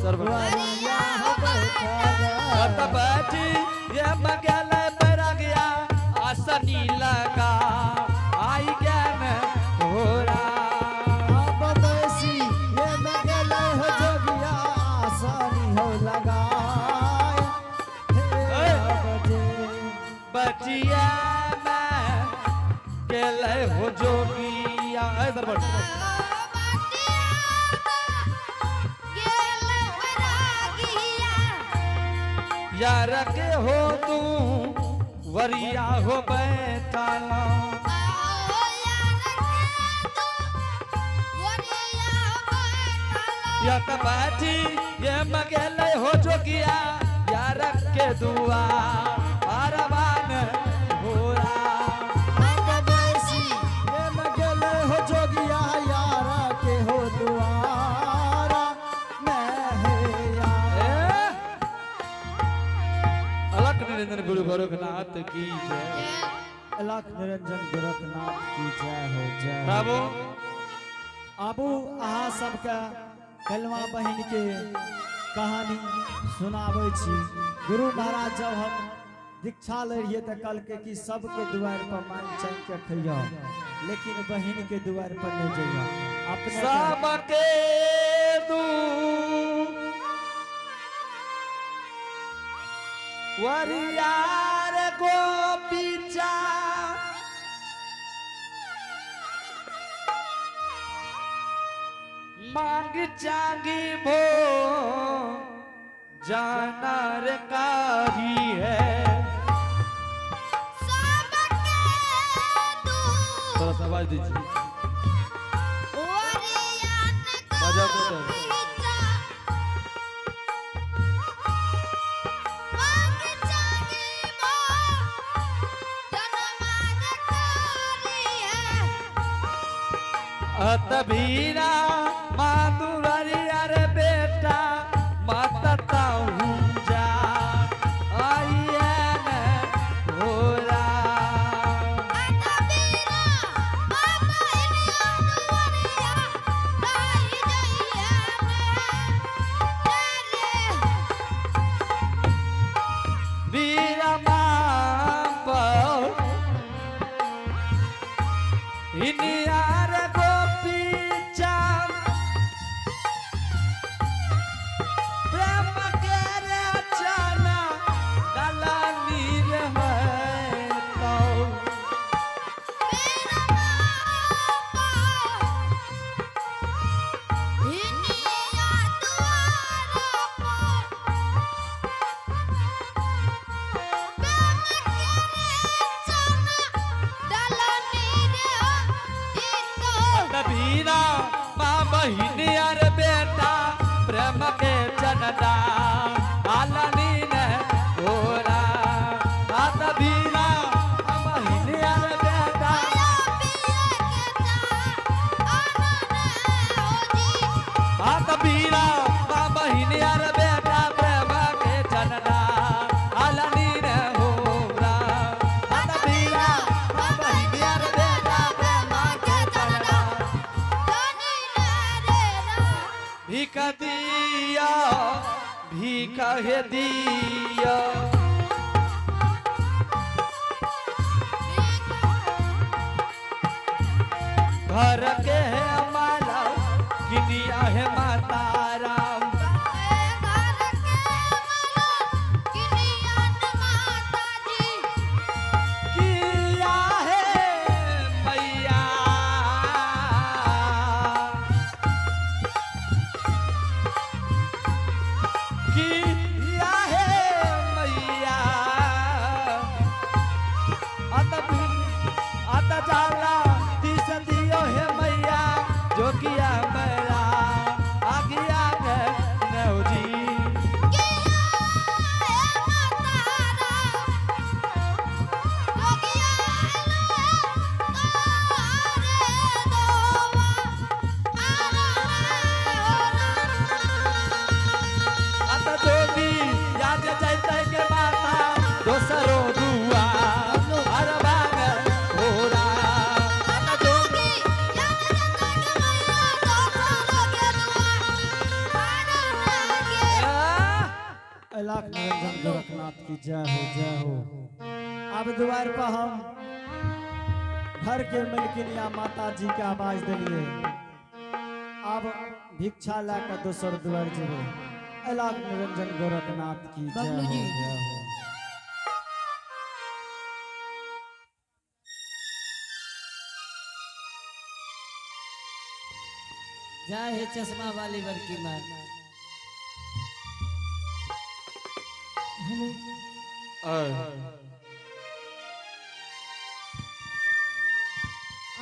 वरिया हो बैठा तब बैठी ये मगल पर गया आसनी लगा आई ज्ञान हो रहा अब बैसी ये मगल हो जोगिया आसानी हो लगा बचिया मैं केले हो जोगिया इधर बढ़ यार के हो तू वरिया हो बैठाला या त बैठी ये मगेले हो जोगिया यार के दुआ आरवान हो रहा अब बैसी ये मगल हो जोगिया यारा के हो दुआरा मैं है यार अलख निरंजन गुरु गोरखनाथ की जय अलख निरंजन गोरखनाथ की जय हो जय प्रभु आबू अहाँ सबके कलमा बहन के कहानी सुनाबै छी। गुरु महाराज जब हम दीक्षा ले रहिए तो कल के कि सबके द्वार पर मान चैन के खइया लेकिन बहन के द्वार पर नहीं जइया अपने सबके दू वरियार गोपीचा मांग चांगी भो जानर कारी है थोड़ा सा आवाज दीजिए बजाओ तो तबीरा माधुरी अरे बेटा माता ताऊ जा आइए न होरा वीरा मां पर इनियार बीरा माँ बहिनी अर बेटा प्रेम के जनता आलनी ने होरा आत बीरा माँ बहिनी अर बेटा आत बीरा माँ बहिनी अर बेटा प्रेम के जनता आलनी ने होरा आत बीरा माँ बहिनी अर बेटा प्रेम के जनता भीख दिया भीख हे दिया घर के है माला किनिया है माता राम किया है मैया किया है मैया अत जाला दिस दियो है मैया जो किया मेरा आगिया है लाख निरंजन गोरखनाथ की जय हो जय हो। अब द्वार पर हम घर के मिलकिनिया माता जी के आवाज दिलिए। अब भिक्षा लाकर दोसर द्वार जेबे। लाख निरंजन गोरखनाथ की जय बबलू हो जी। जय हो। जय हे चश्मा वाली बड़की माँ।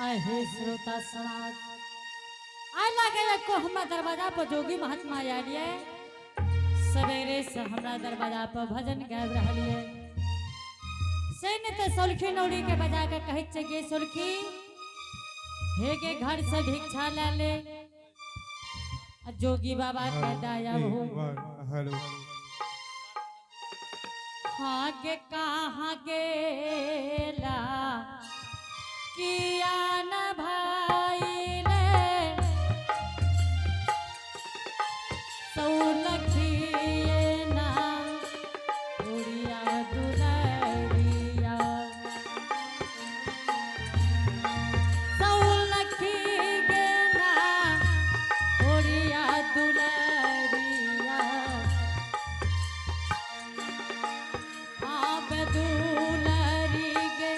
आए हे श्रोता समाज आए लगे को हमरा दरवाजा पर जोगी महात्मा आलिए सवेरे से हमरा दरवाजा पर भजन गाबि रहलिए से ने ते सोलखी नौड़ी के बजा के कहै छै गे सोलखी हे गे घर से भिक्षा ले ले आ जोगी बाबा के दया हो। हाँ गे कहाँ गेला किया न भाई ले सौलखिए ना उड़िया दुलरिया सौलखी गे ना उड़िया दुलरिया आप दुलरी गे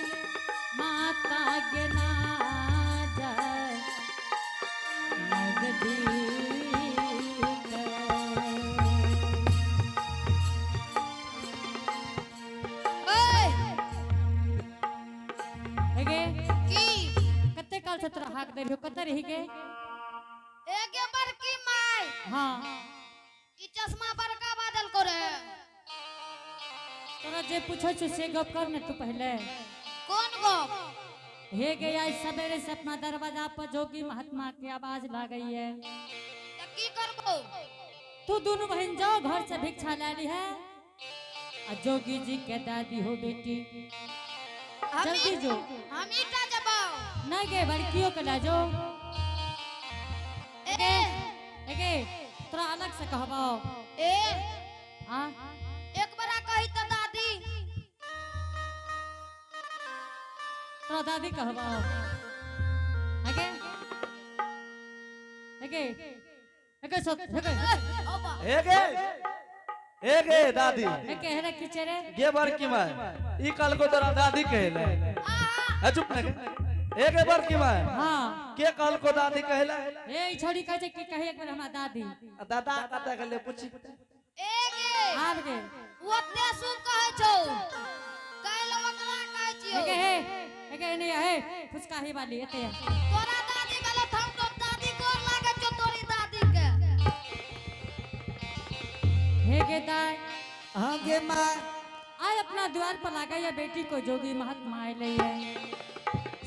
माता गे ना जाय नगदी हेगे की कते काल से तोरा हाक दे कते रही गे एके बड़की माय हाँ ई चश्मा बड़का बादल करे तोरा जे पूछो छ से गप कर ने तू पहले कौन गप हे गे आज सवेरे से अपना दरवाजा पर जोगी महात्मा की आवाज ला गई है त की करबो तू दोनों बहन जाओ घर से भिक्षा ले ली है आ जोगी जी के दादी हो बेटी जल्दी जो हम ईटा जबाओ ना गे बड़कियों के ला जो ए एगे तोरा अलग से कहबाओ ए आ एक बार कही त दादी तोरा दादी कहबाओ आगे आगे आगे सो आगे ओबा एगे दादी आगे हेरे किचरे गे बड़की माँ ई कल को तोरा दादी कहले है चुप न एगे बड़की माँ हां के कल को दादी कहले ए ई छोड़ी कहे छै कि कहे एक बार हमरा दादी दादा कते गेले पूछी एगे आब गे ओते सु कहै छौ काल ओकरा कहै छियो एगे हे एगे नहीं है फुसका ही वाली एते तोरा दादी गलत हम तो दादी गोर लागे छौ तोरी दादी के हे गे दाई हाँ गे माँ। आय अपना द्वार पर लागा या बेटी को जोगी महात्मा आए ले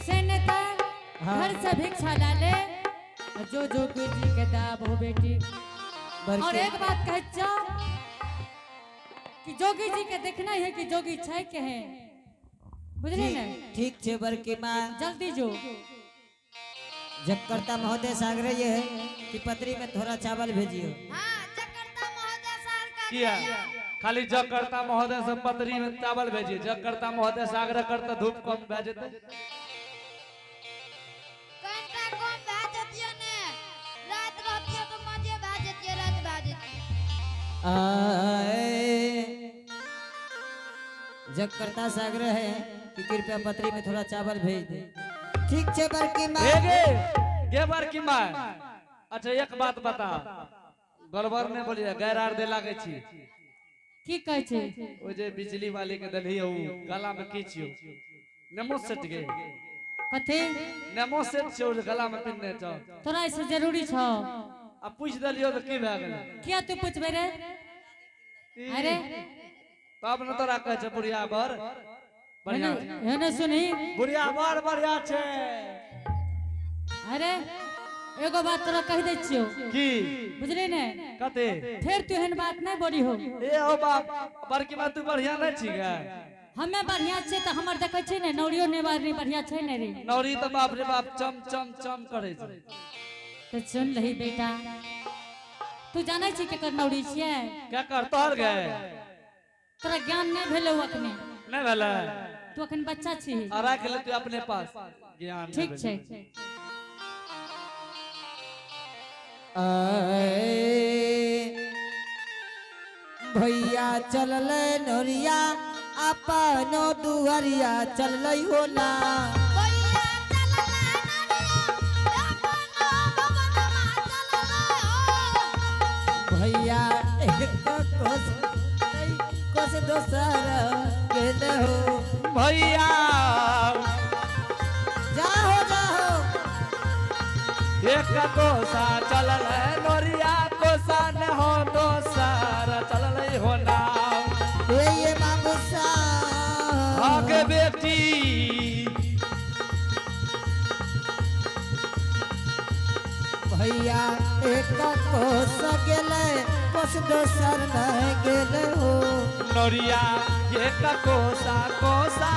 से नेता घर से भिक्षा डाले जो जोगी जी के दाब हो बेटी और एक बात कह जाओ कि जोगी जी के देखना है कि जोगी छै के है बुझली ने ठीक छे बड़की माँ। जल्दी जो जगकर्ता महोदय से आग्रह ये है कि पत्री में थोड़ा चावल भेजियो। हां जकर्ता महोदय सार का किया खाली जगकर्ता महोदय से पत्री में चावल भेजिए जगकर्ता महोदय से आग्रह करते धूप कम भेजते कंटा कम भेजतिए ने रात रहतिए तो मजे भेजतिए रात भेजतिए आए जगकर्ता से आग्रह है कि कृपया पत्री में थोड़ा चावल भेज दे। ठीक छे बड़की माँ। गे बड़की माँ अच्छा एक बात बता गड़बड़ ने बोलिए गैर आर दे लागे छी की कहै छै ओ जे बिजली वाले के दलही ओ गला में की छियो नेमो सेट गे कथे नेमो सेट छियो गला में पिन्ने छ तोरा ऐसे जरूरी छौ आ पूछ दलियो तो की भए गेल किया तू पूछबे रे अरे तब न तोरा कहै छ बुढ़िया बर बढ़िया हेने सुनी बुढ़िया बर बढ़िया छे अरे एगो बात तोरा कह दै छियो की बुझली ने कते फिर तू एहन बात नहीं बोली हो ए ओ बाप बड़की माँ तू बढ़िया नहीं छी गे हमें बढ़िया छे त हमर देखै छै ने नौरियो नेवारी बढ़िया छै ने रे नौरी तो बाप रे बाप चम चम चम करे छै तो सुन लही बेटा तू जानै छी केकर नौरी छियै क्या कर तोहर गे तोरा ज्ञान नहीं भेलो अखने नहीं भला तू अखन बच्चा छी और रख ले तू अपने पास ज्ञान ठीक नहीं छै भेलै। भैया चलल नोरिया अपनो दुआरिया चलल होला भैया चलला नरिया अपनो भवनमा चलला भैया एक कोस दोसर गेल हो भैया जाहो जाहो एक कोसा चलल है नोरिया कोसा न हो दोसर चलल हो ना ये बाबू साहब आगे बेटी भैया एक कोस गेले कोस दोसर न गेल हो नोरिया एक कोसा कोसा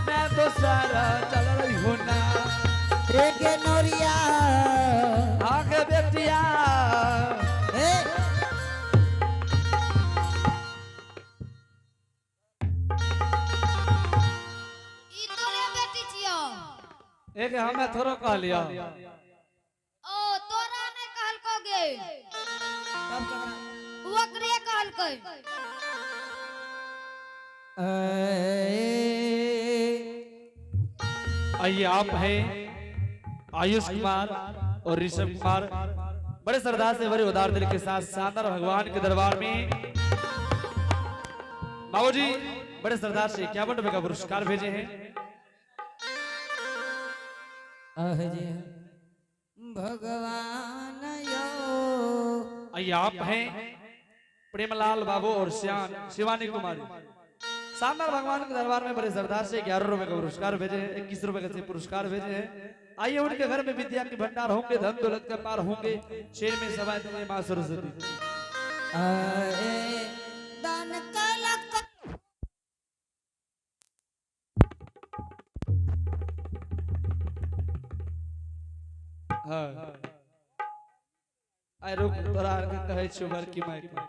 न दोसर चलल हो ना एक नोरिया आगे बेटिया ए ई तोरे बेटी छियो एक हमें थोड़ो कह लिया ओ तोरा ने कहलको गे ओकरे कहलकै आइए आप हैं आयुष कुमार और ऋषभ कुमार बड़े श्रद्धा से बड़े उदार दिल के साथ शानदार भगवान के दरबार में बाबूजी बड़े श्रद्धा से 51 रुपए का पुरस्कार भेजे हैं। अहजे भगवान यो आइए आप हैं प्रेमलाल बाबू और शिवानी कुमारी शानदार भगवान के दरबार में बड़े श्रद्धा से 11 रुपए का पुरस्कार भेजे हैं, 21 रुपए का पुरस्कार भेजे हैं। आइए उनके घर में विद्या के भंडार होंगे, धन दौलत के पार होंगे, शेर में सवाए देंगे माँ सरस्वती। दान कलक हाँ आइ रुक तोरा आर के कहै छियौ बड़की माइक में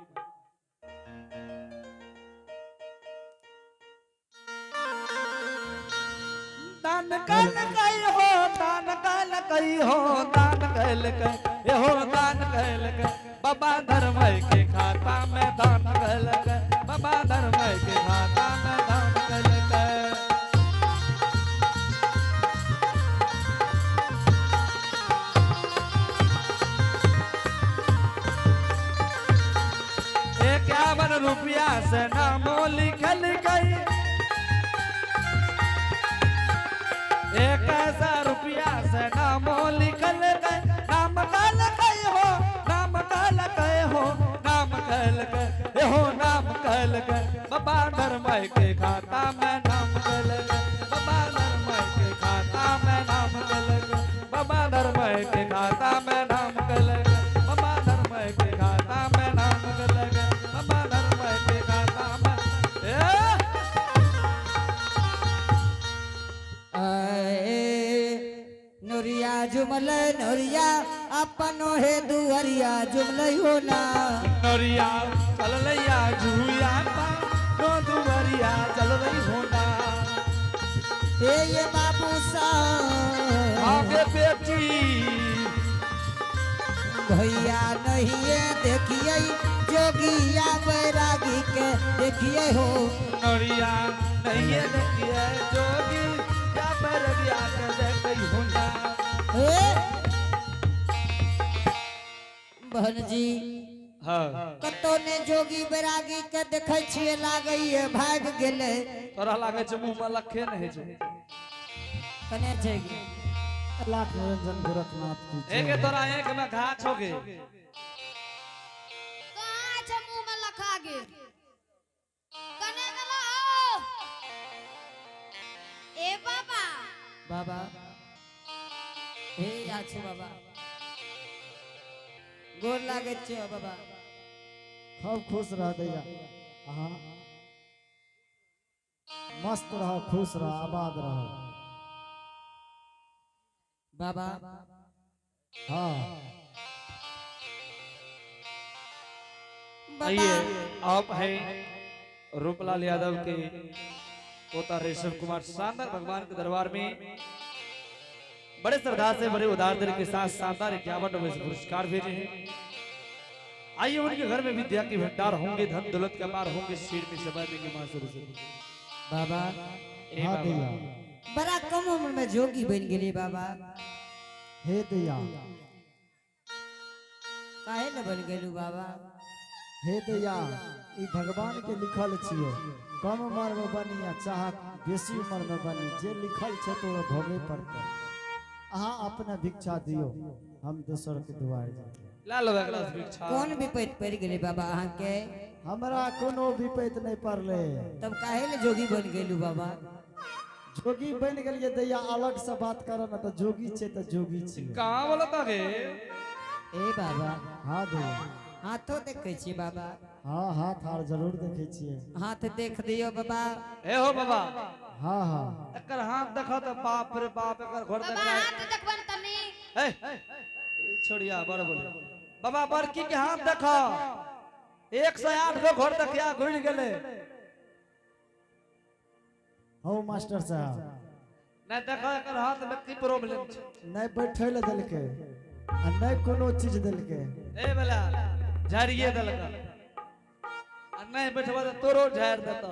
दान कल कई हो दान कल कई हो दान कल कई हो दान कल कई बाबा धर्मय के खाता में दान कल कई बाबा धर्मय के खाता में दान कल कई रुपया से नामो लिखल गई 1000 रुपया से नामो लिखल गई नाम कल गई हो नाम कल गए हो नाम कल गए हो नाम कल गए बाबा धर्मय के खाता में नाम कल गए बाबा धर्मय के खाता में नाम कल गए बाबा धर्मय के खाता में नाम कल गए बाबा धर्मय के खाता में नाम कल गए बाबा धर्मय के खाता में नोरिया जुमल नोरिया अपनो हे दुआरिया जुमल होला नोरिया चल लैया जुया नो दुवरिया चल रही होना ये बाबू साहब आगे बेटी भैया नहीं ये देखिए जोगिया बैरागी के देखिए हो नोरिया नहीं ये देखिए जोगी या बैरागिया के देखई होना बहन जी हां कतो ने जोगी बैरागी के देखे छिए लागई भाग गेले तोरा लागे छ मुंह में लखे नहीं छै कने छै लाख निरंजन गोरखनाथ की जय। एके तोरा एक में घा छोगे कहाँ छै मुंह में लखा गेल कने गेलो ए बाबा बाबा हे आछे बाबा गोर लागे छै बाबा खूब खुश रह दैया हाँ मस्त रहो खुश रहो आबाद रहो बाबा हाँ आइए आप हैं रूपलाल यादव के पोता रेशम कुमार शानदार भगवान के दरबार में बड़े श्रद्धा से बड़े उदार दिल के साथ शानदार 51 पुरस्कार भेजे हैं। आइए उनके घर में विद्या के भंडार होंगे, धन दौलत के अपार होंगे, सिर में समय देंगे मां सरस्वती। बाबा ए हाँ बाबा, दैया बड़ा कम उम्र में जोगी बन गेली बाबा। हे दैया काहे न बन गेलू बाबा? हे दैया ई भगवान के लिखल छियै, कम उम्र में बनी या चाह बेसी उम्र में बनी, जे लिखल छै तो भोगे पड़तै। अहाँ अपना भिक्षा दियो, हम दोसर के दुआर जाए। ला लो अगला भिक्षा। कौन विपैत पड़ गेली बाबा अहाँ के? हमरा कोनो विपैत नहीं पड़ले। तब काहे न जोगी बन गेलू बाबा? जोगी बन गेलिए दैया, अलग से बात करब न त जोगी छै त जोगी छै। कहां बोला था गे? ए बाबा हाँ दैया, हाथों देखे छी बाबा। हाँ हाथ आर जरूर देखे छियै। हाथ देख दियो बाबा। ए हो बाबा, हाँ हाँ एकर हाथ देखो तो बाप रे बाप, एकर घर बाबा देखा। हाथ देखबन तनी। ए छोड़िया बड़ बोले बाबा, बड़की के हाथ देखो, 108 गो घर देखिया घुर गेले। हो मास्टर साहब, नहीं देखो एकर हाथ में की प्रॉब्लम छै। नहीं बैठे ले देलकै आ नहीं कोनो चीज देलकै। ए बेला झाड़िए देलका, आ नहीं बैठबा तो तोरो झाड़ देता।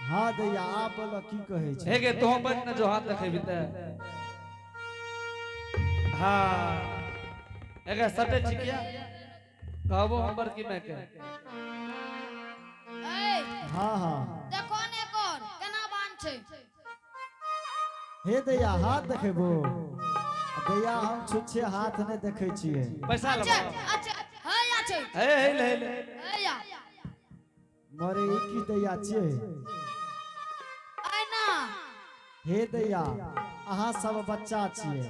हाँ दैया आप बोलो की कहे छै? हे गे तो बन न जो हाथ देखेबी त। हां एकर सटे छिकिया कहबो हम बड़की में के। ए हाँ हाँ देखो ने कोन केना बान छै। हे दैया हाथ देखेबो? दैया हम छुच्छे हाथ नहीं देखे छियै। पैसा अच्छा लबा। अच्छा है या छै। हे ले ले ए या मरे ई की दैया छियै? ai ना हे दैया अहाँ सब बच्चा छियै,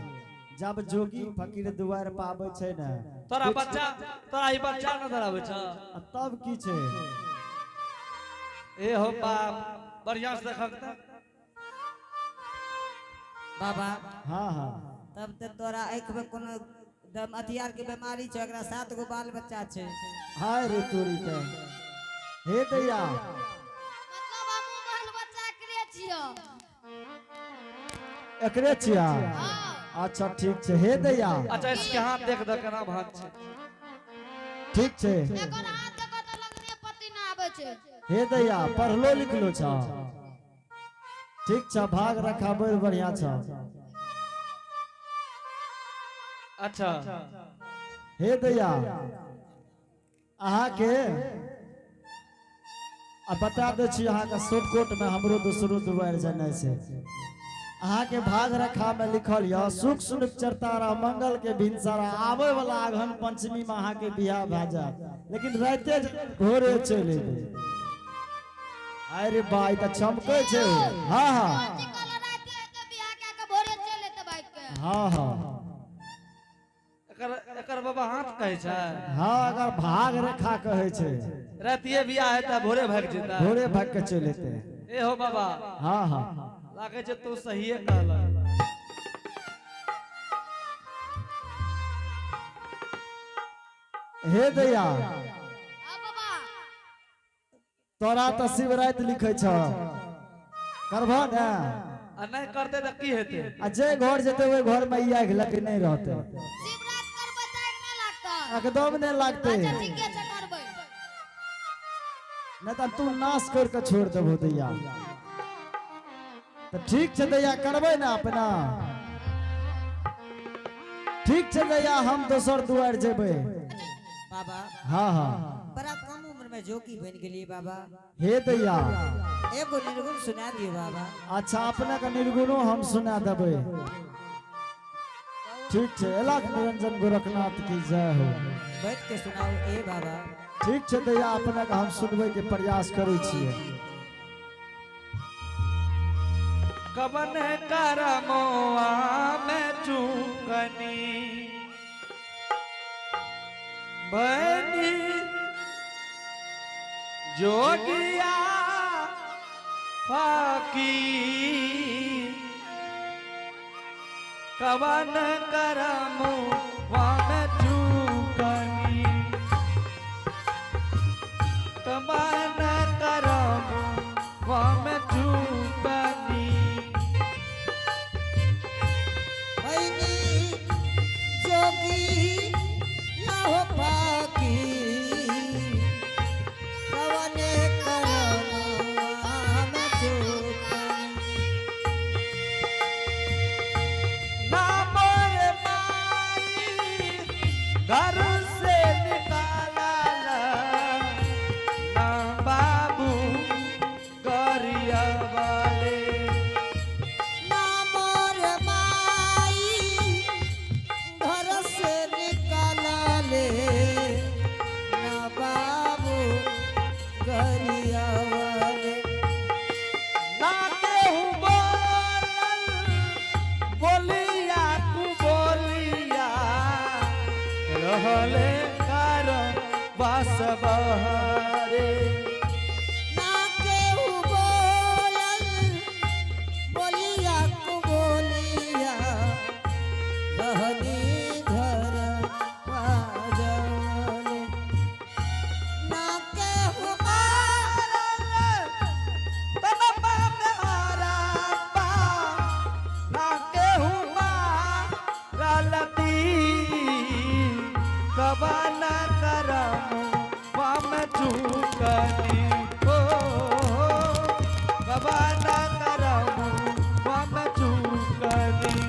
जब जोगी फकीर दुआर पर आबै छै ने तोरा बच्चा, तोरा ई बच्चा न धराबै छ। आ तब की छै? ए हो बाप, बढ़िया से देखक त। बाबा हाँ हाँ तब तो तोरा आँख में कोनो दम हथियार के बीमारी छै, एकरा 7 गो बाल बच्चा छै। हाय रे तोरी के। हे दैया मतलब हमहु बाल बच्चा करे छियो। एकरे छिया? हां अच्छा ठीक छै। हे दैया अच्छा इसके हाथ देख दे केना भाग छै। ठीक छै। एकर हाथ देखो त लगने पति ना आबै छै। हे दैया पढ़लो लिखलो छ? ठीक छ, भाग रखा बड़ बढ़िया छ। अच्छा हे दैया अहाँ के आ बता दे छी, अहाँ के शॉर्टकट में हमरो दोसरो दुआर जेनाइ छै। अहाँ के भाग रखा में लिखल य सुख सुख चरतारा मंगल के भिनसारा, आवे वाला अगहन पंचमी में अहाँ के बियाह भए जाए, लेकिन राते भोरे चलि एबै। अरे भाई त चमकै छै। हाँ हाँ जी कल रात के बियाह के के भोरे चले त बाइक के। हाँ हाँ एकर एकर बाबा हाथ कहै छै। हाँ अगर भाग रेखा कहे छै रातिए बियाह है त भोरे भाग जेता। भोरे भाग के चल एते। ए हो बाबा, हाँ हाँ लागे छै तू सहीए कहला। हे दैया आ बाबा तोरा तो शिवरात लिखे छ, करबो ने? आ नहीं करते त की हेते? आ जे घर जेते ओए घर में इया लग नहीं रहते, शिवरात करबै त ना लागत। एकदम नहीं लागते। अच्छा ठीके छै करबै। नहीं तो तू नाश करके छोड़ देबो दैया। तो ठीक छै दैया करबै ना अपना? ठीक छै दैया हम दोसर दुआर जेबै। बाबा हाँ हाँ बड़ा कम उम्र में जोगी बन गेली बाबा। हे दैया एगो निर्गुण सुना दियो बाबा। अच्छा अपने का निर्गुणो हम सुना देबै। ठीक छै। अलख निरंजन गोरखनाथ की जय हो। बैठ के सुनाओ ए बाबा। ठीक छै दैया अपने का हम सुनबै के प्रयास करै छियै। कवन करमोआ में चूकनी बनी जोगिया फकीर। कवन करमोआ में चूकनी जोगी न हो पाकी कवने करमवा में चूकनी ना मोरे माई घर से निकाला ना बाबू गरिया वाले ना मोर माई घर से निकाले ना बाबू गरिया वाले ना केहू बोलल बोलिया तू बोलिया रहले कार बास बहरे ना केहू बोलल बोलिया को बोलिया रहनी घर बाजले ना केहू तनपा में हरा पा ना केहू मारलती कबा ना करम वाम चूकनी हो कबा ना करम वाम चूकनी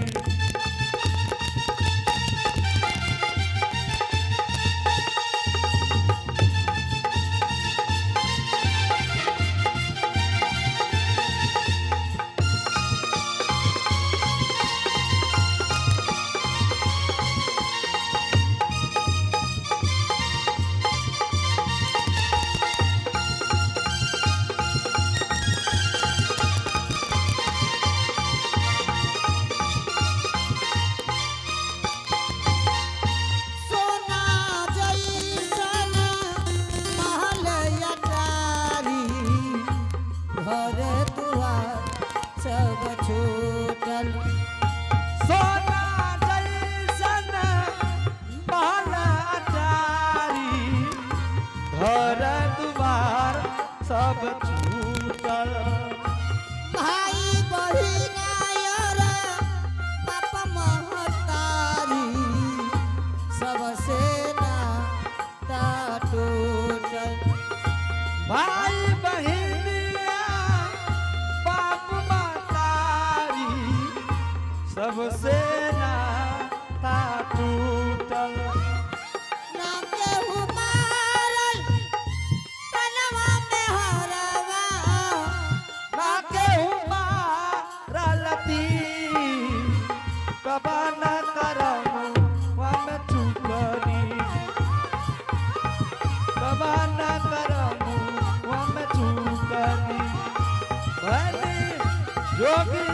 सोना जैसन महल अटारी घर दुआर सब छूटल सोना जैसन महल अटारी घर दुआर सब छूटल भाई बहिन आयर बाप महतारी सबसे नाता टूटल भाई बहिनिया बाप मातारी सबसे नाता टूटल ना केहू मारल तनवा में हरवा ना केहू मारलती कबा न करम वम चुकनी कबा न करम वम चुकनी बनी जोगी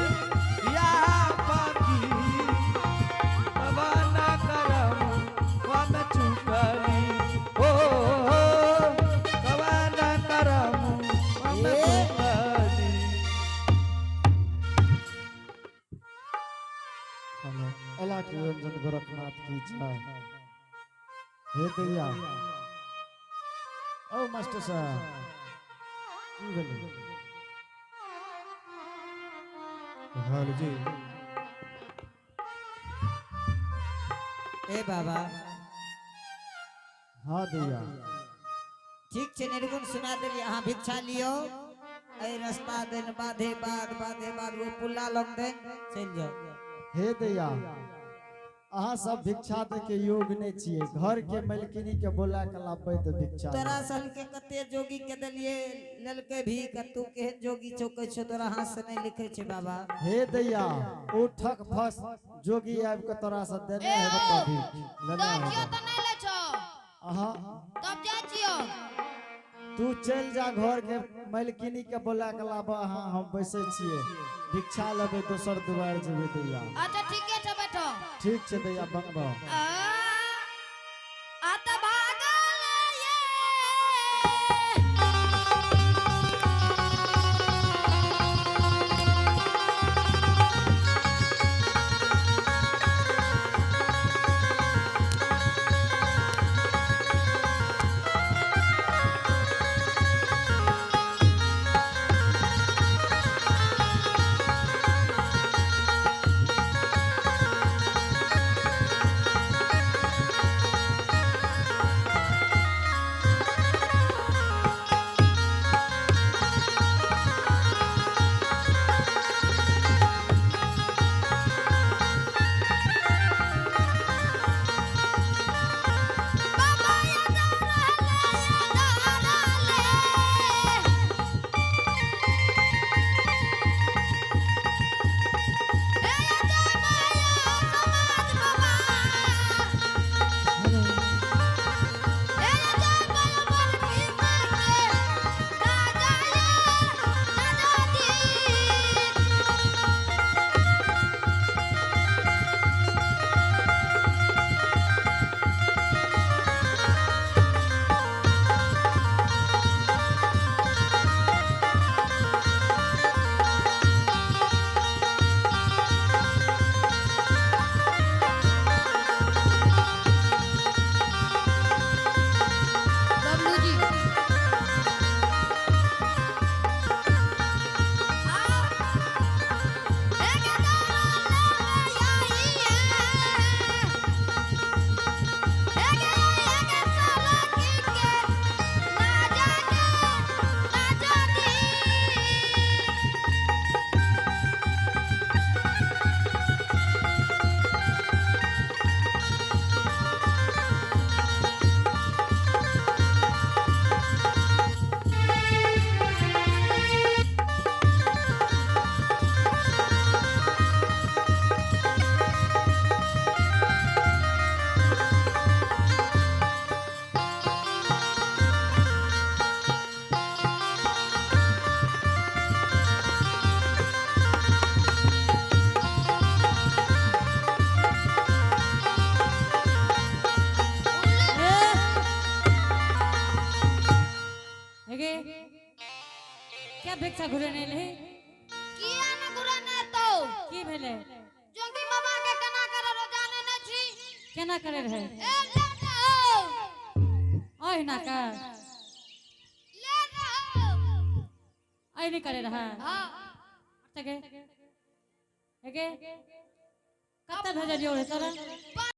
या पाकी कबा न करम वम चुकनी ओ कबा न करम वम चुकनी हेलो अल्लाह की रंजन गोरखनाथ की जय हे दैया ओ मास्टर साहब की भेलै हाल जी ए बाबा हाँ दैया ठीक छे निर्गुण सुना देली अहाँ भिक्षा लियो ए रास्ता देन बाधे बाद वो पुल्ला लग देन चल जाओ हे दैया अहाँ सब भिक्षा दे के योग नहीं छिए घर के मलकिनी के बोला के लाबै त भिक्षा तोरा सन के कते जोगी के दलिए ललके भी क तू के जोगी चौके छो तोरा हाथ से नहीं लिखे छे बाबा हे दैया उठक फस जोगी आबि के तोरा से देने है बता दी लेने तो जियो है तो नहीं ले छो अहाँ तब जा जियो तू चल जा घर के मलकिनी के बोला के लाबा अहाँ हम बैसे छिए भिक्षा लेबै दोसर दुआर जेबै दैया अच्छा ठीक है बैठो ठीक छै दैया बनबो आ त भागल ये क्या भिक्षा घुरे नहीं ली किया न घुरने तो की भेले जोगी बाबा के केना करे रोजाने न छी केना करे रहे ए ले रहो ओह ना का ले रहो आई नहीं करे रहा हां तके एके कत्ता भेजलियो रे तोरा